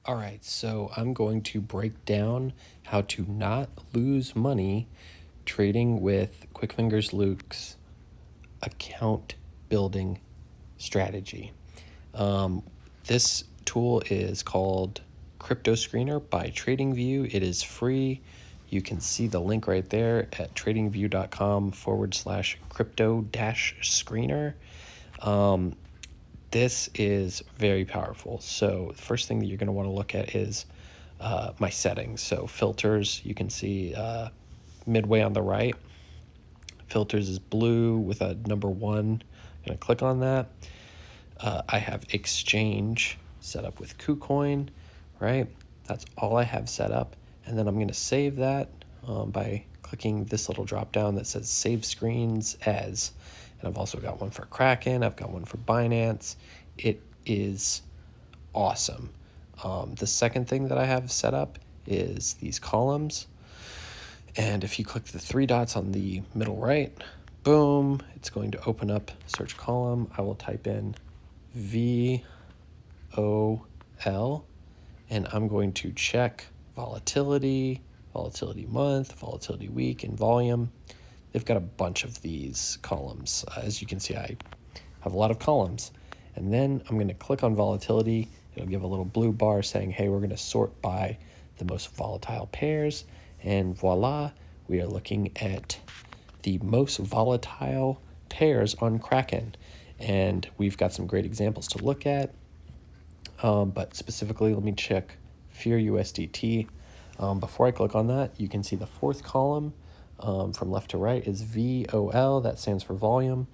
All right, so I'm going to break down how to not lose money trading with Quickfingers Luc's account building strategy. This tool is called Crypto Screener by TradingView. It is free. You can see the link right there at tradingview.com/crypto-screener. This is very powerful. So the first thing that you're going to want to look at is my settings. So filters, you can see midway on the right. Filters is blue with a number 1. I'm going to click on that. I have exchange set up with KuCoin, right? That's all I have set up. And then I'm going to save that by clicking this little drop down that says save screens as. And I've also got one for Kraken. I've got one for Binance. It is awesome. The second thing that I have set up is these columns. And if you click the 3 dots on the middle right, boom, it's going to open up search column. I will type in VOL, and I'm going to check volatility, volatility month, volatility week, and volume. They've got a bunch of these columns. As you can see, I have a lot of columns. And then I'm going to click on volatility. It'll give a little blue bar saying, hey, we're going to sort by the most volatile pairs. And voila, we are looking at the most volatile pairs on Kraken. And we've got some great examples to look at. But specifically, let me check Fear USDT. Before I click on that, you can see the fourth column from left to right is VOL. That stands for volume.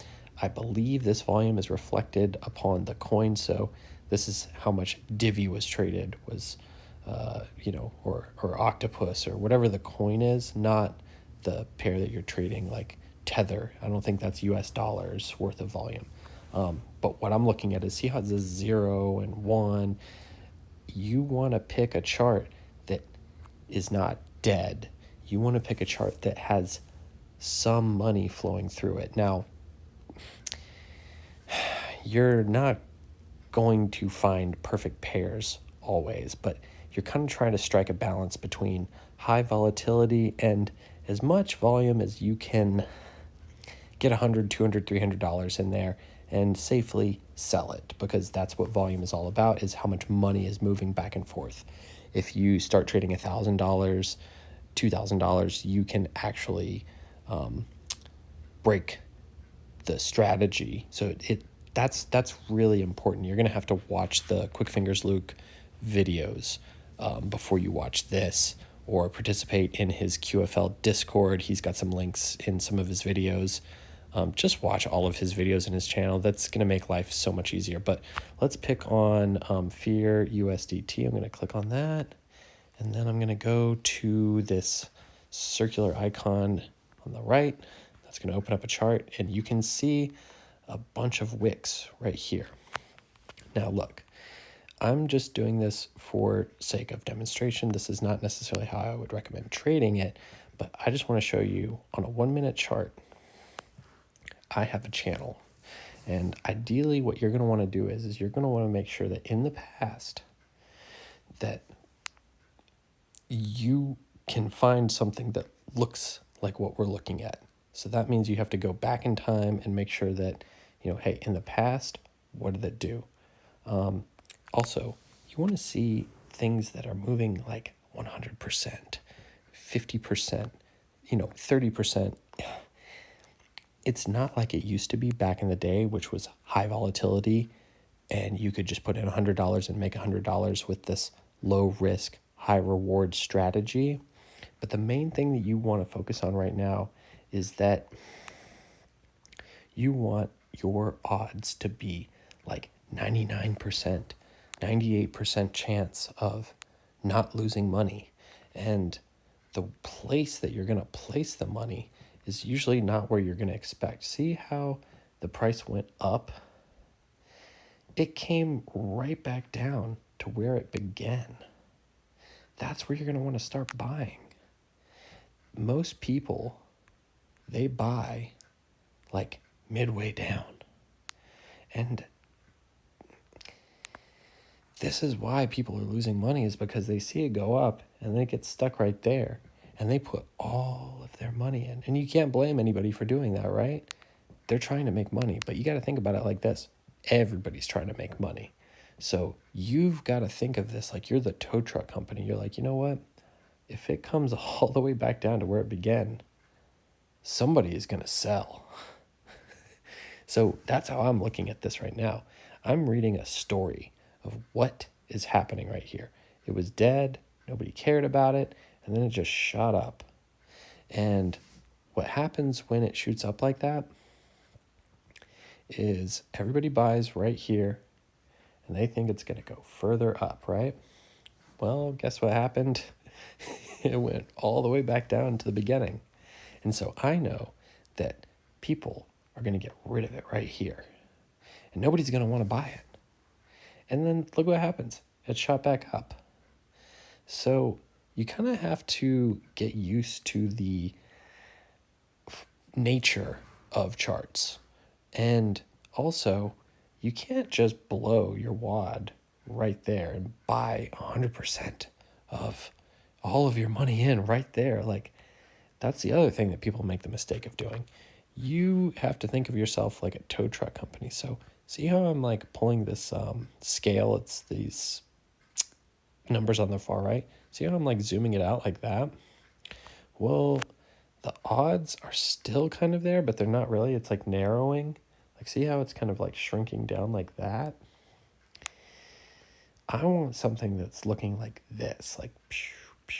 I believe this volume is reflected upon the coin. So this is how much Divi was traded, or Octopus or whatever the coin is, not the pair that you're trading like Tether. I don't think that's US dollars worth of volume. But what I'm looking at is see how it says 0 and 1. You want to pick a chart that is not dead. You want to pick a chart that has some money flowing through it. Now, you're not going to find perfect pairs always, but you're kind of trying to strike a balance between high volatility and as much volume as you can get $100, $200, $300 in there and safely sell it, because that's what volume is all about, is how much money is moving back and forth. If you start trading $1,000, $2,000, you can actually break the strategy. So that's really important. You're going to have to watch the Quickfingers Luc videos before you watch this, or participate in his QFL Discord. He's got some links in some of his videos. Just watch all of his videos in his channel. That's going to make life so much easier. But let's pick on Fear USDT. I'm going to click on that. And then I'm going to go to this circular icon on the right. That's going to open up a chart. And you can see a bunch of wicks right here. Now, look, I'm just doing this for sake of demonstration. This is not necessarily how I would recommend trading it. But I just want to show you on a 1-minute chart, I have a channel. And ideally what you're going to want to do is you're going to want to make sure that in the past that you can find something that looks like what we're looking at. So that means you have to go back in time and make sure that, hey, in the past, what did it do? Also, you want to see things that are moving like 100%, 50%, 30%. It's not like it used to be back in the day, which was high volatility, and you could just put in $100 and make $100 with this low risk, high reward strategy. But the main thing that you want to focus on right now is that you want your odds to be like 99%, 98% chance of not losing money. And the place that you're going to place the money is usually not where you're going to expect. See how the price went up? It came right back down to where it began. That's where you're going to want to start buying. Most people, they buy like midway down. And this is why people are losing money, is because they see it go up and they get stuck right there and they put all of their money in. And you can't blame anybody for doing that, right? They're trying to make money, but you got to think about it like this. Everybody's trying to make money. So you've got to think of this like you're the tow truck company. You're like, you know what? If it comes all the way back down to where it began, somebody is going to sell. So that's how I'm looking at this right now. I'm reading a story of what is happening right here. It was dead, nobody cared about it, and then it just shot up. And what happens when it shoots up like that is everybody buys right here and they think it's going to go further up, right? Well, guess what happened? It went all the way back down to the beginning. And so I know that people are going to get rid of it right here. And nobody's going to want to buy it. And then look what happens. It shot back up. So you kind of have to get used to the nature of charts. And also, you can't just blow your wad right there and buy 100% of all of your money in right there. Like, that's the other thing that people make the mistake of doing. You have to think of yourself like a tow truck company. So see how I'm like pulling this scale? It's these numbers on the far right. See how I'm like zooming it out like that? Well, the odds are still kind of there, but they're not really. It's like narrowing. Like, see how it's kind of like shrinking down like that? I want something that's looking like this, like pew, pew,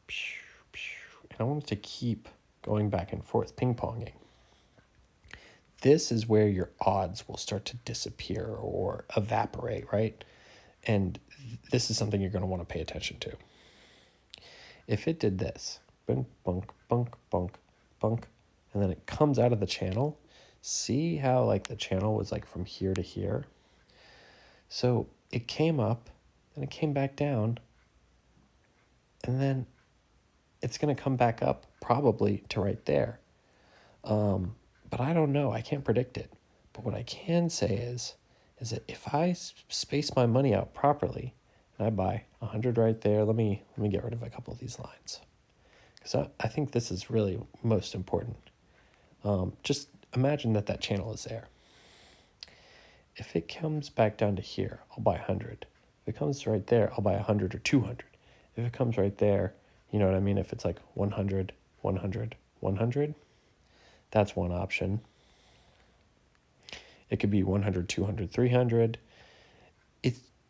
pew, pew. And I want it to keep going back and forth, ping-ponging. This is where your odds will start to disappear or evaporate, right? And this is something you're going to want to pay attention to. If it did this, bunk, bunk, bunk, bunk, bunk, and then it comes out of the channel, see how like the channel was like from here to here? So it came up, then it came back down, and then it's going to come back up probably to right there. But I don't know. I can't predict it. But what I can say is that if I space my money out properly and I buy 100 right there, let me get rid of a couple of these lines. Because I think this is really most important. Just imagine that channel is there. If it comes back down to here, I'll buy 100. If it comes right there, I'll buy 100 or 200. If it comes right there, you know what I mean? If it's like 100, 100, 100, that's one option. It could be 100, 200, 300.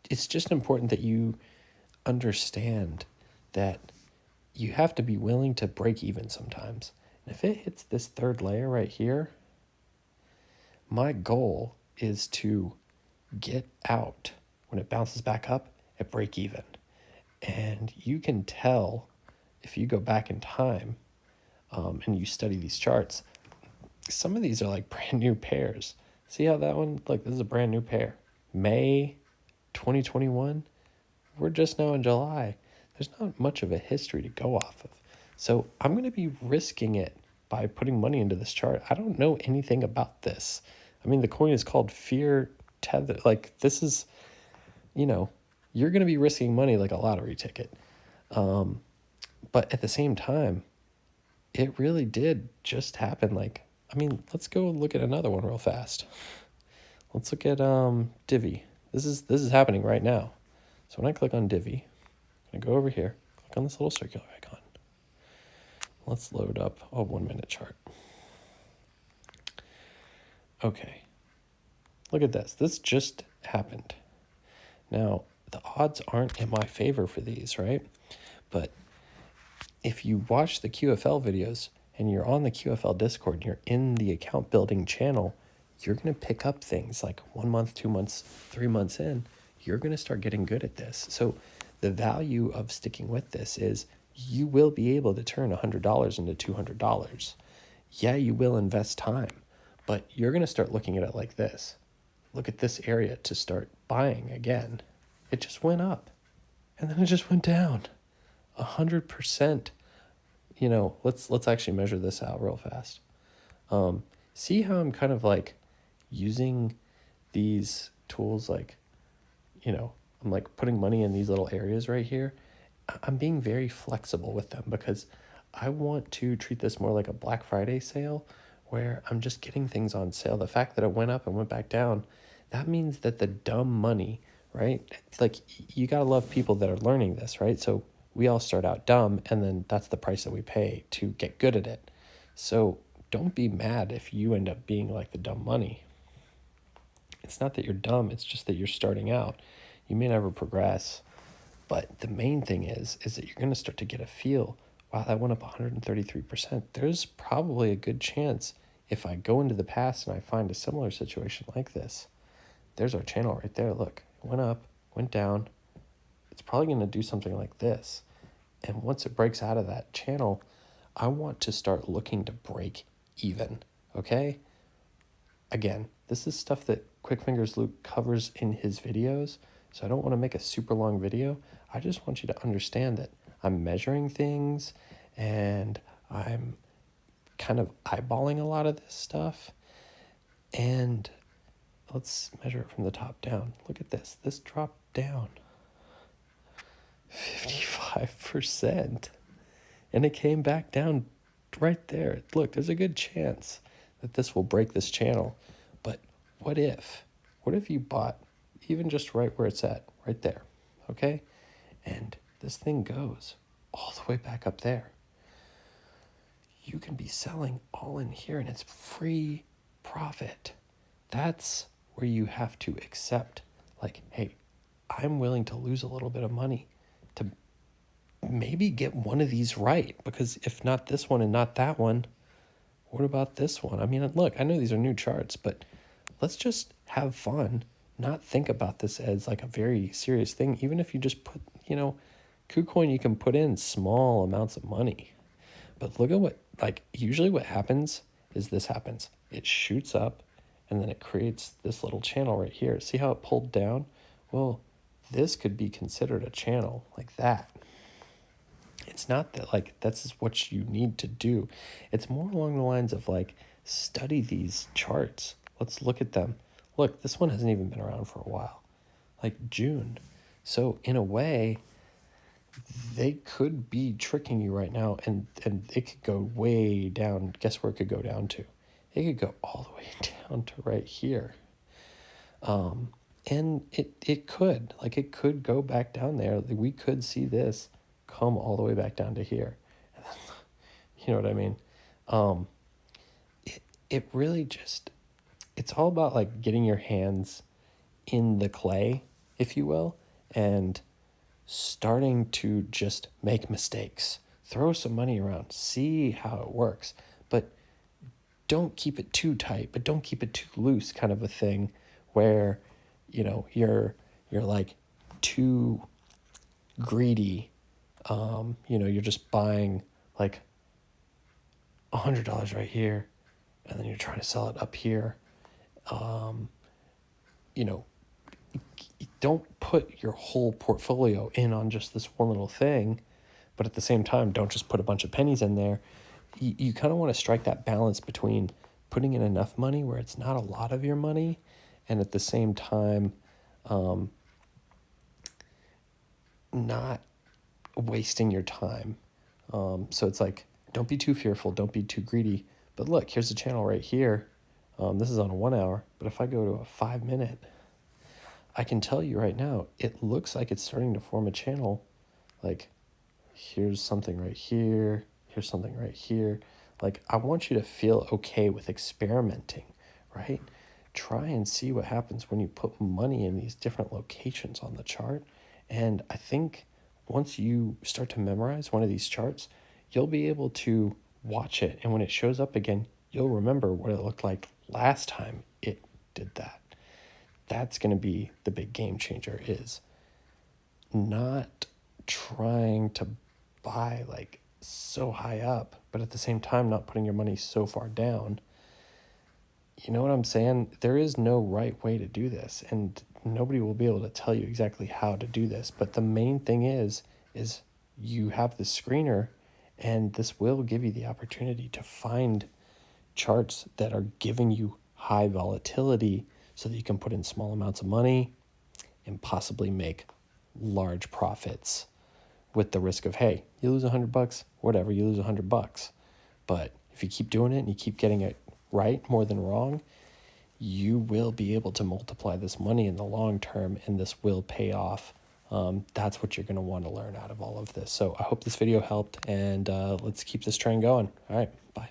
It's just important that you understand that you have to be willing to break even sometimes. And if it hits this third layer right here, my goal is to get out when it bounces back up at break even. And you can tell if you go back in time and you study these charts, some of these are like brand new pairs. See how that one, look, this is a brand new pair. May 2021, we're just now in July. There's not much of a history to go off of. So I'm going to be risking it by putting money into this chart. I don't know anything about this. I mean, the coin is called Fear Tether. Like, this is, you're going to be risking money like a lottery ticket. But at the same time, it really did just happen. Like, I mean, let's go look at another one real fast. Let's look at Divi. This is happening right now. So when I click on Divi, I'm going to go over here, click on this little circular icon. Let's load up a 1 minute chart. Okay. Look at this. This just happened. Now, the odds aren't in my favor for these, right? But if you watch the QFL videos and you're on the QFL Discord and you're in the account building channel, you're going to pick up things like 1 month, 2 months, 3 months in. You're going to start getting good at this. So the value of sticking with this is you will be able to turn $100 into $200. Yeah, you will invest time, but you're going to start looking at it like this. Look at this area to start buying again. It just went up and then it just went down 100%. Let's actually measure this out real fast. See how I'm kind of like using these tools like, I'm like putting money in these little areas right here, I'm being very flexible with them because I want to treat this more like a Black Friday sale where I'm just getting things on sale. The fact that it went up and went back down, that means that the dumb money, right? Like you got to love people that are learning this, right? So we all start out dumb and then that's the price that we pay to get good at it. So don't be mad if you end up being like the dumb money. It's not that you're dumb, it's just that you're starting out. You may never progress. But the main thing is that you're going to start to get a feel, wow, that went up 133%. There's probably a good chance if I go into the past and I find a similar situation like this, there's our channel right there. Look, it went up, went down. It's probably going to do something like this. And once it breaks out of that channel, I want to start looking to break even, okay? Again, this is stuff that Quickfingers Luc covers in his videos, so I don't want to make a super long video. I just want you to understand that I'm measuring things and I'm kind of eyeballing a lot of this stuff. And let's measure it from the top down. Look at this. This dropped down 55%. And it came back down right there. Look, there's a good chance that this will break this channel. But what if? What if you bought even just right where it's at, right there, okay? And this thing goes all the way back up there. You can be selling all in here and it's free profit. That's where you have to accept, like, hey, I'm willing to lose a little bit of money to maybe get one of these right, because if not this one and not that one, what about this one? I mean, look, I know these are new charts, but let's just have fun, not think about this as like a very serious thing. Even if you just put, KuCoin, you can put in small amounts of money. But look at what, like, usually what happens is this happens. It shoots up and then it creates this little channel right here. See how it pulled down? Well, this could be considered a channel like that. It's not that like that's what you need to do. It's more along the lines of like study these charts. Let's look at them. Look, this one hasn't even been around for a while, like June. So in a way, they could be tricking you right now, and it could go way down. Guess where it could go down to? It could go all the way down to right here. And it could go back down there. We could see this come all the way back down to here. You know what I mean? It really just, it's all about like getting your hands in the clay, if you will, and starting to just make mistakes. Throw some money around, see how it works, but don't keep it too tight, but don't keep it too loose, kind of a thing where, you're like too greedy. You're just buying like $100 right here, and then you're trying to sell it up here. Don't put your whole portfolio in on just this one little thing, but at the same time, don't just put a bunch of pennies in there. You kind of want to strike that balance between putting in enough money where it's not a lot of your money, and at the same time, not wasting your time. So it's like, don't be too fearful, don't be too greedy. But look, here's a channel right here. This is on a 1 hour, but if I go to a 5 minute, I can tell you right now, it looks like it's starting to form a channel. Like, here's something right here, here's something right here. Like, I want you to feel okay with experimenting, right? Try and see what happens when you put money in these different locations on the chart. And I think once you start to memorize one of these charts, you'll be able to watch it. And when it shows up again, you'll remember what it looked like last time it did that. That's going to be the big game changer, is not trying to buy like so high up, but at the same time, not putting your money so far down. You know what I'm saying? There is no right way to do this, and nobody will be able to tell you exactly how to do this. But the main thing is you have the screener, and this will give you the opportunity to find charts that are giving you high volatility so that you can put in small amounts of money and possibly make large profits with the risk of, hey, you lose $100, whatever, you lose $100. But if you keep doing it and you keep getting it right more than wrong, you will be able to multiply this money in the long term, and this will pay off. That's what you're going to want to learn out of all of this. So I hope this video helped, and let's keep this train going. All right, bye.